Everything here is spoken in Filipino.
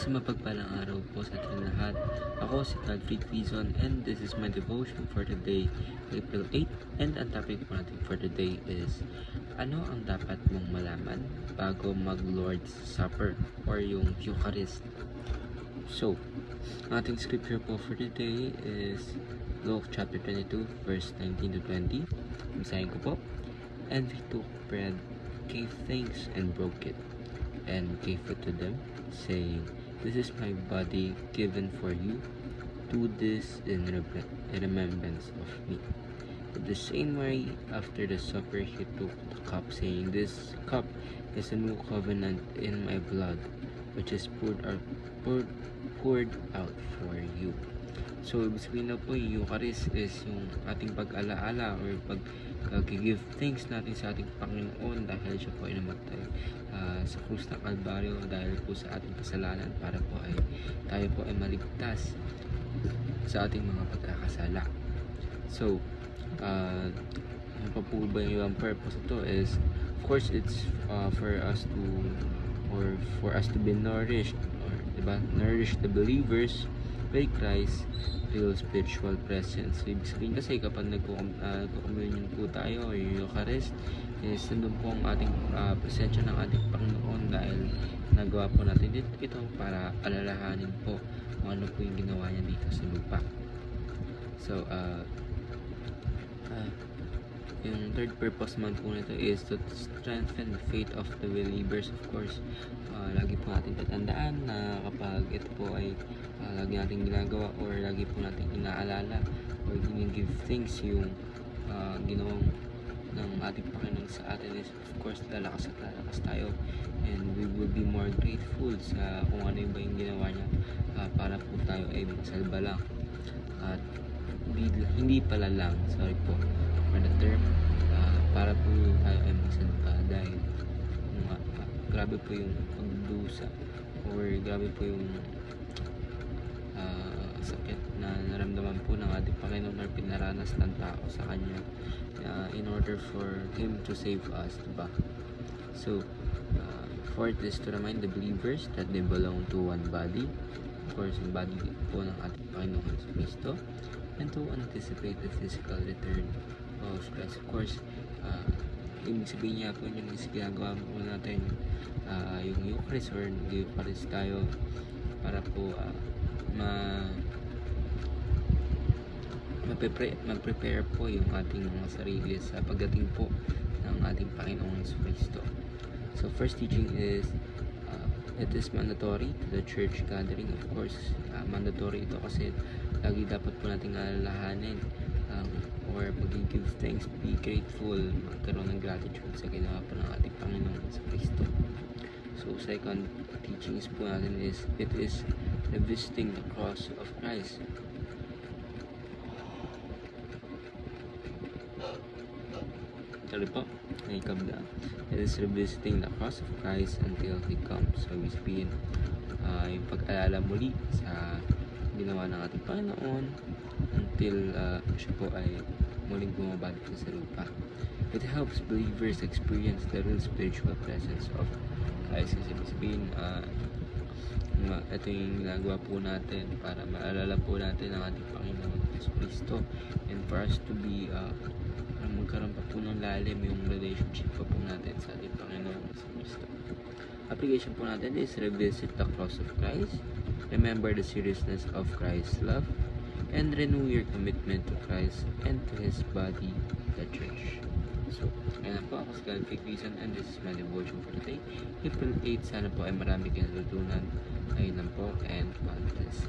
Mapagpalang araw po sa ating lahat. Ako si Calfred Quizon and this is my devotion for today, April 8. And ang topic po natin for today is, ano ang dapat mong malaman bago mag-Lord's Supper or yung Eucharist? So, ating scripture po for today is Luke chapter 22 verse 19 to 20. Basahin ko po. And he took bread, gave thanks and broke it, and gave it to them, saying, "This is my body given for you. Do this in remembrance of me." In the same way, after the supper, he took the cup, saying, "This cup is a new covenant in my blood, which is poured out for you." So, ibig sabihin na po, yung Eucharist is yung ating pag-alaala or pag-give thanks natin sa ating Panginoon dahil siya po ay namatay sa krus ng Kalbaryo dahil po sa ating kasalanan para po ay tayo po ay maligtas sa ating mga pagkakasala. So, ano pa po ba yung purpose ito is, of course, it's for us to be nourished, or diba, nourish the believers by Christ, real spiritual presence. So, ibig sabihin kasi kapag nagko-communion po tayo o yung Eucharist, is nandun po ang ating presensya ng ating Panginoon dahil nagawa po natin ito para alalahanin po kung ano po yung ginawa niya dito sa lupa. So, yung third purpose man po nito is to strengthen the faith of the believers. Of course, lagi po natin tatandaan na kapag ito po ay lagi natin ginagawa or lagi po natin inaalala or give thanks yung ginawang ng ating Panginoon sa atin is, of course, lalakas at lalakas tayo and we will be more grateful sa kung ano yung ba yung ginawa niya para po tayo ay magsalba lang at hindi pala lang, sorry po for the term, para po tayo ay magsalba dahil grabe po yung pagdusa or grabe po yung sakit na naramdaman po ng ating Panginoon or pinaranas ng tao sa Kanya in order for Him to save us, diba? So, fourth is to remind the believers that they belong to one body, of course, yung body po ng ating Panginoon sa Kristo, and to anticipate the physical return of Christ. Of course, ibig sabihin niya po yung ginagawa po natin yung Eucharist or Eucharist tayo para po mag-prepare po yung ating mga sarili sa pagdating po ng ating Panginoong Kristo. So, first teaching is it is mandatory to the church gathering. Of course, mandatory ito kasi lagi dapat po nating alalahanin or mag-give thanks, be grateful, magkaroon ng gratitude sa ginawa po ng ating Panginoon sa Kristo. So, second teachings po natin is it is revisiting the cross of Christ. Sorry po, naikabla. It is revisiting the cross of Christ until He comes. So, ibig sabihin, yung pag-alala muli sa ginawa ng ating Panginoon until siya po ay muling bumabalik sa lupa. It helps believers experience the real spiritual presence of Christ. Kasi ibig sabihin, ito yung ginagawa po natin para maalala po natin ang ating Panginoon Yesu Kristo and for us to be magkaroon pa po ng lalim yung relationship pa po natin sa ating Panginoon Yesu Kristo. Application po natin is revisit the cross of Christ, remember the seriousness of Christ's love, and renew your commitment to Christ and to His body, the Church. So, ayan po, ako si Calvin Quizon and this is my devotion for today, April 8. Sana po ay marami kayo natutunan. Ayun lang po and God bless.